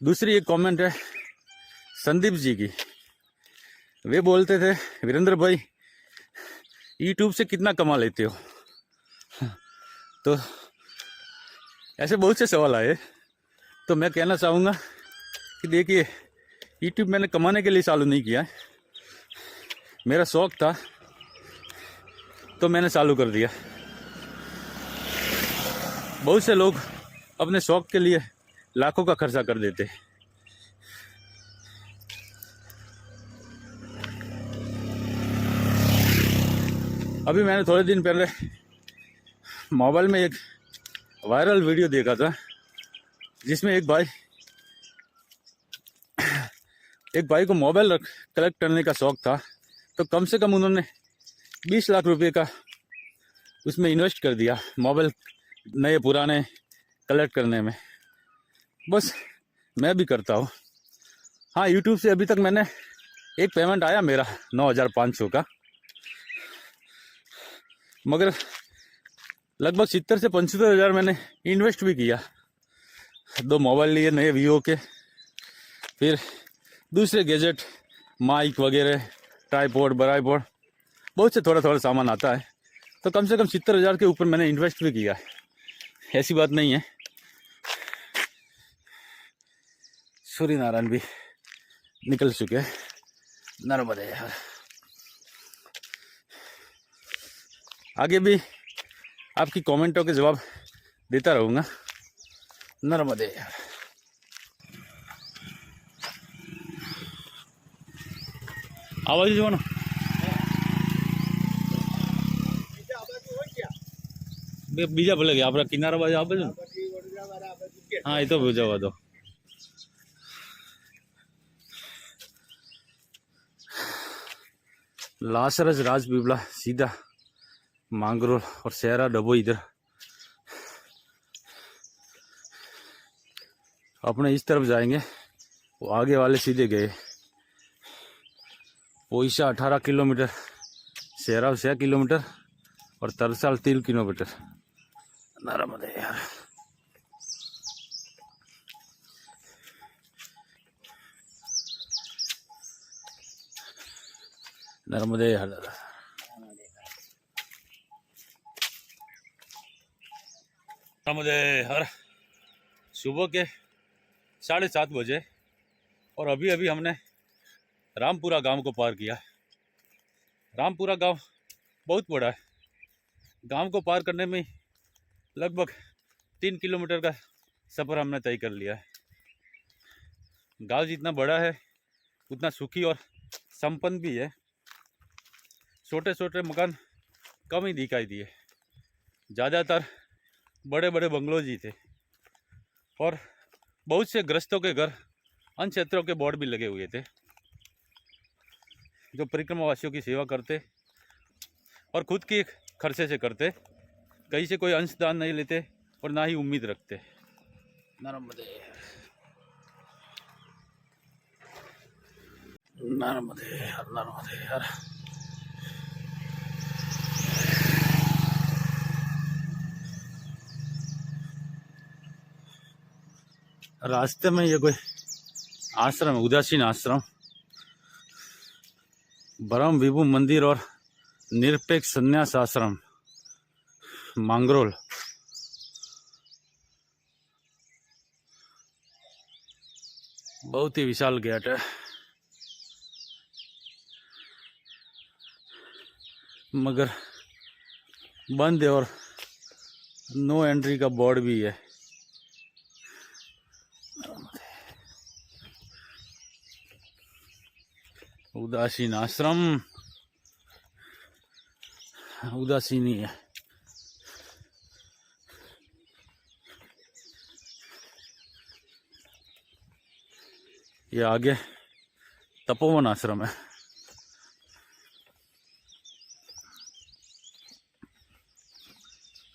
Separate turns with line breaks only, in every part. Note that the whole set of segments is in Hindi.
दूसरी एक कमेंट है संदीप जी की। वे बोलते थे वीरेंद्र भाई यूट्यूब से कितना कमा लेते हो। तो ऐसे बहुत से सवाल आए, तो मैं कहना चाहूँगा कि देखिए यूट्यूब मैंने कमाने के लिए चालू नहीं किया है, मेरा शौक़ था तो मैंने चालू कर दिया। बहुत से लोग अपने शौक़ के लिए लाखों का खर्चा कर देते। अभी मैंने थोड़े दिन पहले मोबाइल में एक वायरल वीडियो देखा था, जिसमें एक भाई को मोबाइल कलेक्ट करने का शौक़ था, तो कम से कम उन्होंने 20 लाख रुपए का उसमें इन्वेस्ट कर दिया मोबाइल नए पुराने कलेक्ट करने में। बस मैं भी करता हूँ। हाँ, यूट्यूब से अभी तक मैंने एक पेमेंट आया मेरा 9,500 का, मगर लगभग 70 से 75 हज़ार मैंने इन्वेस्ट भी किया। 2 मोबाइल लिए नए वीवो के, फिर दूसरे गैजेट माइक वगैरह ट्राईपॉड बराईपॉड बहुत से थोड़ा थोड़ा सामान आता है, तो कम से कम 70 हज़ार के ऊपर मैंने इन्वेस्ट भी किया है। ऐसी बात नहीं है। सूर्य नारायण भी निकल चुके हैं, नर्मदे यार। आगे भी आपकी कमेंटों के जवाब देता रहूँगा, नर्मदे यार। आवाज जो ना बीजा भले गया अपना किनारा बाजू आप हाँ ये तो बुझावा दो। लासरस राजपीपला सीधा मांगरोल और शहरा डबो इधर अपने इस तरफ जाएंगे। वो आगे वाले सीधे गए। पोईशा 18 किलोमीटर, शहरा 6 किलोमीटर और तरसाल 3 किलोमीटर। नर्मदे यार। नर्मदे यार दादा। नर्मदे हर सुबह के 7:30 बजे और अभी अभी हमने रामपुरा गांव को पार किया। रामपुरा गांव बहुत बड़ा है। गांव को पार करने में लगभग 3 किलोमीटर का सफ़र हमने तय कर लिया है। गांव जितना बड़ा है उतना सुखी और संपन्न भी है। छोटे छोटे मकान कम ही दिखाई दिए, ज़्यादातर बड़े बड़े बंगलोज ही थे और बहुत से ग्रस्तों के घर अन्य क्षेत्रों के बोर्ड भी लगे हुए थे, जो परिक्रमावासियों की सेवा करते और खुद की खर्चे से करते। कहीं से कोई अंशदान नहीं लेते और ना ही उम्मीद रखते। नर्मदे नर्मदे नर्मदे यार। रास्ते में ये कोई आश्रम है, उदासीन आश्रम, ब्रह्म विभू मंदिर और निरपेक्ष संन्यास आश्रम मांगरोल। बहुत ही विशाल गेट है, मगर बंद है और नो एंट्री का बोर्ड भी है। उदासीन आश्रम उदासीन ही है। ये आगे तपोवन आश्रम है।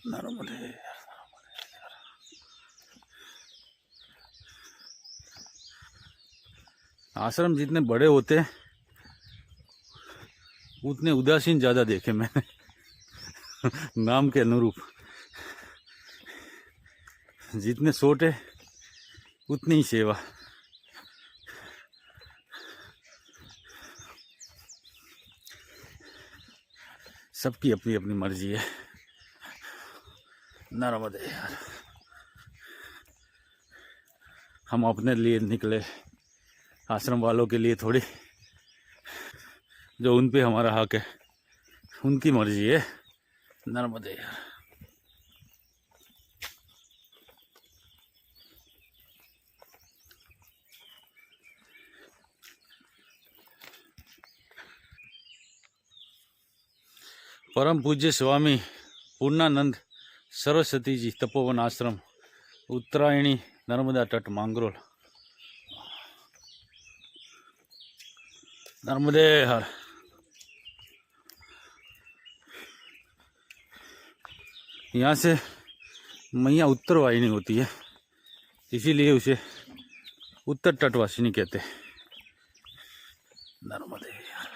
नर्मदे आश्रम जितने बड़े होते हैं उतने उदासीन ज़्यादा देखे मैंने नाम के अनुरूप। जितने छोटे उतनी ही सेवा। सबकी अपनी अपनी मर्जी है। नर्मदे यार, हम अपने लिए निकले, आश्रम वालों के लिए थोड़ी। जो उन पे हमारा हक है, उनकी मर्जी है। नर्मदे यार। परम पूज्य स्वामी पूर्णानंद सरस्वती जी तपोवन आश्रम, उत्तरायणी, नर्मदा तट, मांगरोल। नर्मदे हर। यहाँ से मैया उत्तर वाहिनी होती है, इसीलिए उसे उत्तर तटवासिनी कहते हैं। नर्मदे यार।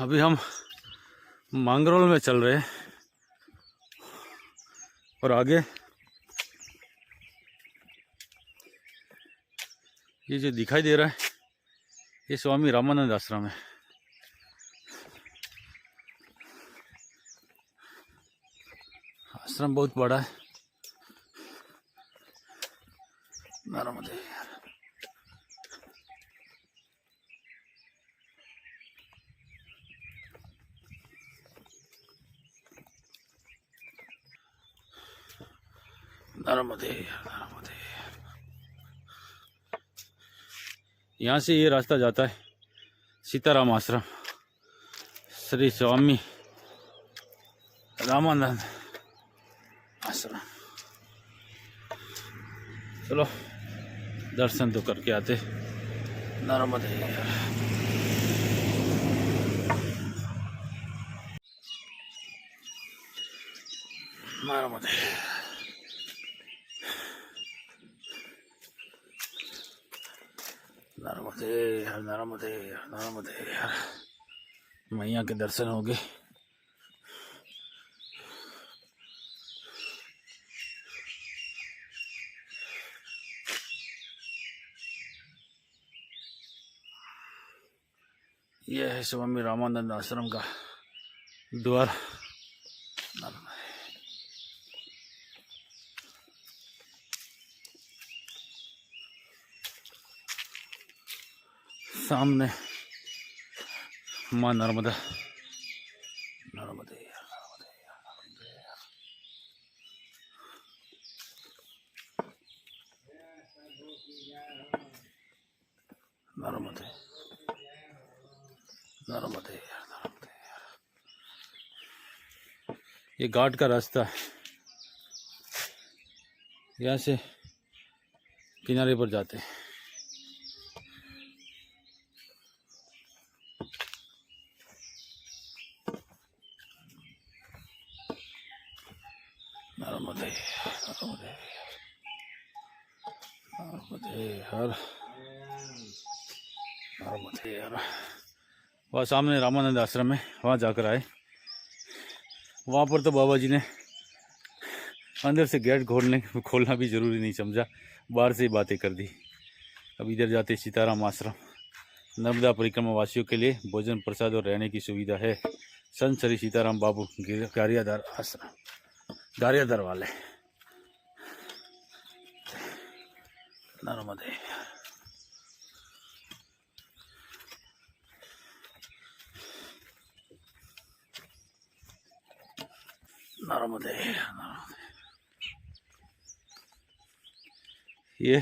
अभी हम मांगरोल में चल रहे हैं और आगे ये जो दिखाई दे रहा है ये स्वामी रामानंद आश्रम है। आश्रम बहुत बड़ा है। नर्मदे यार। नर्मदे नर्मदे। यहाँ से ये रास्ता जाता है सीताराम आश्रम, श्री स्वामी रामानंद आश्रम। चलो दर्शन तो करके आते। नर्मदे यार। नर्मदे नर्मदे नर्मदे नर्मदे यार। मैया के दर्शन हो गए। यह है स्वामी रामानंद आश्रम का द्वार। सामने माँ नर्मदा। नर्मदे नर्मदे नर्मदे नर्मदे। ये घाट का रास्ता है, यहाँ से किनारे पर जाते हैं। नर्मदे नर्मदे नर्मदे हर। नर्मदे हर। वहाँ सामने रामानंद आश्रम है, वहाँ जाकर आए। वहाँ पर तो बाबा जी ने अंदर से गेट खोलना भी ज़रूरी नहीं समझा, बाहर से ही बातें कर दी। अब इधर जाते सीताराम आश्रम। नर्मदा परिक्रमा वासियों के लिए भोजन प्रसाद और रहने की सुविधा है। संत श्री सीताराम बाबू गारियादार आश्रम, गारियादार वाले। नर्मदे नर्मदे नर्मदे। ये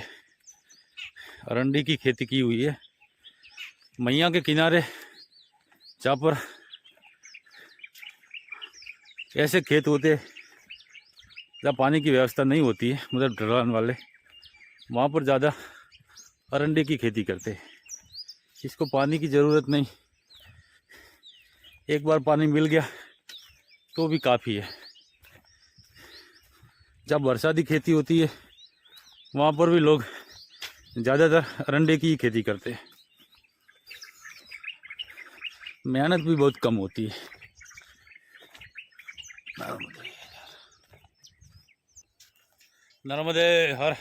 अरंडी की खेती की हुई है मैया के किनारे, जहाँ पर ऐसे खेत होते जहाँ पानी की व्यवस्था नहीं होती है, मतलब ढलान वाले, वहाँ पर ज़्यादा अरंडी की खेती करते हैं। इसको पानी की ज़रूरत नहीं, एक बार पानी मिल गया तो भी काफ़ी है। जब बरसाती खेती होती है वहाँ पर भी लोग ज़्यादातर अरंडे की ही खेती करते हैं। मेहनत भी बहुत कम होती है। नर्मदे हर।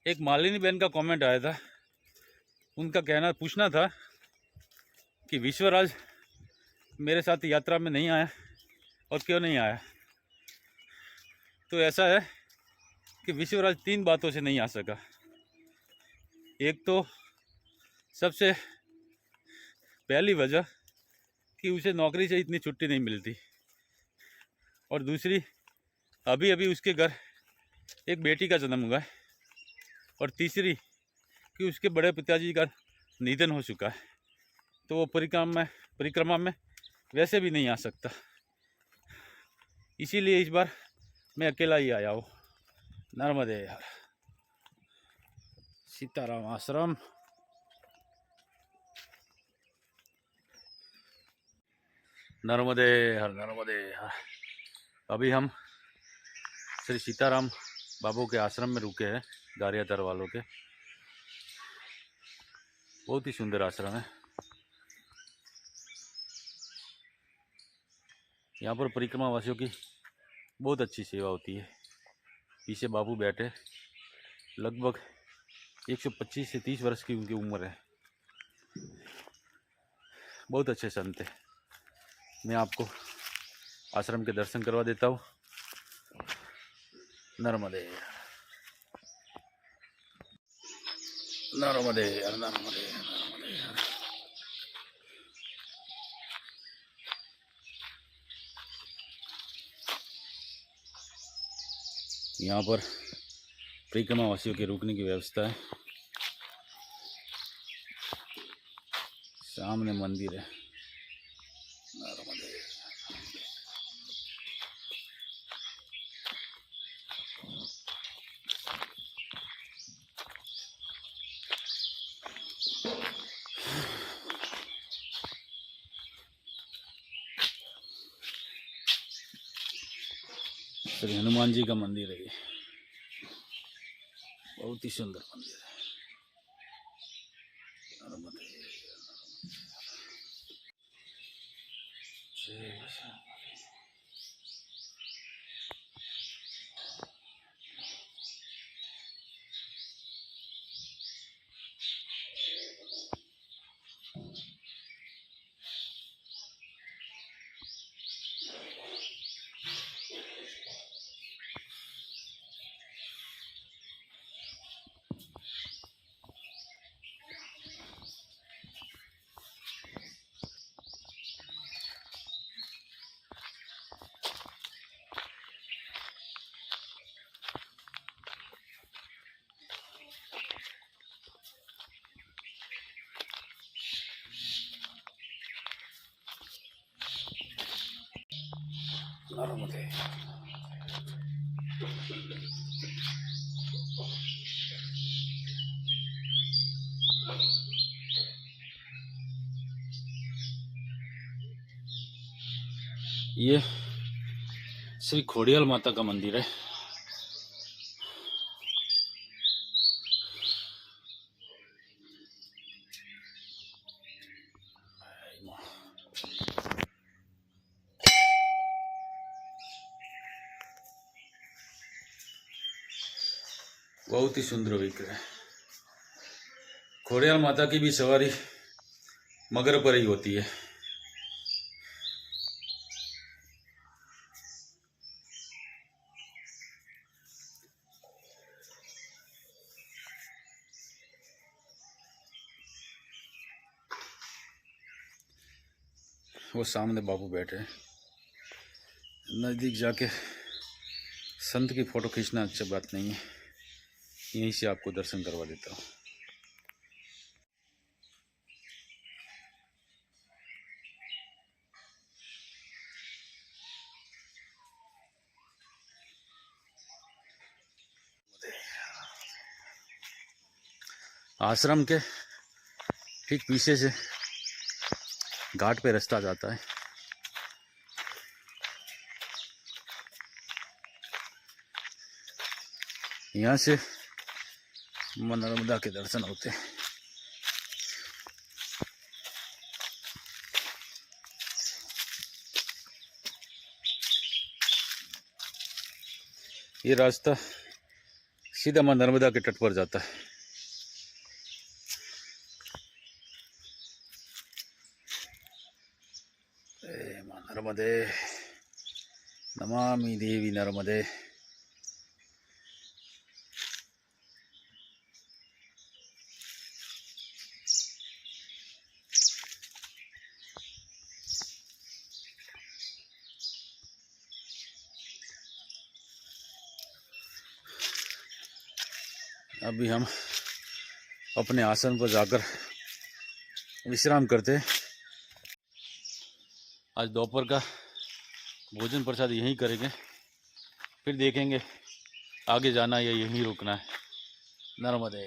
एक मालिनी बहन का कमेंट आया था उनका कहना पूछना था कि विश्वराज मेरे साथ यात्रा में नहीं आया और क्यों नहीं आया। तो ऐसा है कि विश्वराज 3 बातों से नहीं आ सका। एक तो सबसे पहली वजह कि उसे नौकरी से इतनी छुट्टी नहीं मिलती, और दूसरी अभी अभी उसके घर एक बेटी का जन्म हुआ है, और तीसरी कि उसके बड़े पिताजी का निधन हो चुका है। तो वो परिक्रमा में वैसे भी नहीं आ सकता। इसीलिए इस बार मैं अकेला ही आया हूँ। नर्मदे हर। सीताराम आश्रम। नर्मदे हर, नर्मदे हर। अभी हम श्री सीताराम बाबू के आश्रम में रुके हैं, गारियादर वालों के। बहुत ही सुंदर आश्रम है। यहाँ पर परिक्रमा वासियों की बहुत अच्छी सेवा होती है। पीछे बाबू बैठे, लगभग 125 से 30 वर्ष की उनकी उम्र है। बहुत अच्छे संत है। मैं आपको आश्रम के दर्शन करवा देता हूँ। नर्मदे नर्मदे नर्मदे नर्मदे। यहाँ पर परिक्रमा वासियों के रुकने की व्यवस्था है। सामने मंदिर है। नर्मदे। श्री हनुमान जी का मंदिर है ये। बहुत ही सुंदर मंदिर है। नर्मदे। नर्मदे। ये श्री खोडियाल माता का मंदिर है। बहुत ही सुंदर विग्रह है। खोडियाल माता की भी सवारी मगर पर ही होती है। वो सामने बाबू बैठे हैं। नज़दीक जाके संत की फ़ोटो खींचना अच्छी बात नहीं है, यहीं से आपको दर्शन करवा देता हूँ। आश्रम के ठीक पीछे से घाट पे रास्ता जाता है। यहाँ से मां नर्मदा के दर्शन होते हैं। ये रास्ता सीधा मां नर्मदा के तट पर जाता है। नर्मदे, नमामि देवी नर्मदे। अभी हम अपने आसन पर जाकर विश्राम करते। आज दोपहर का भोजन प्रसाद यहीं करेंगे, फिर देखेंगे आगे जाना है या यहीं रुकना है। नर्मदे।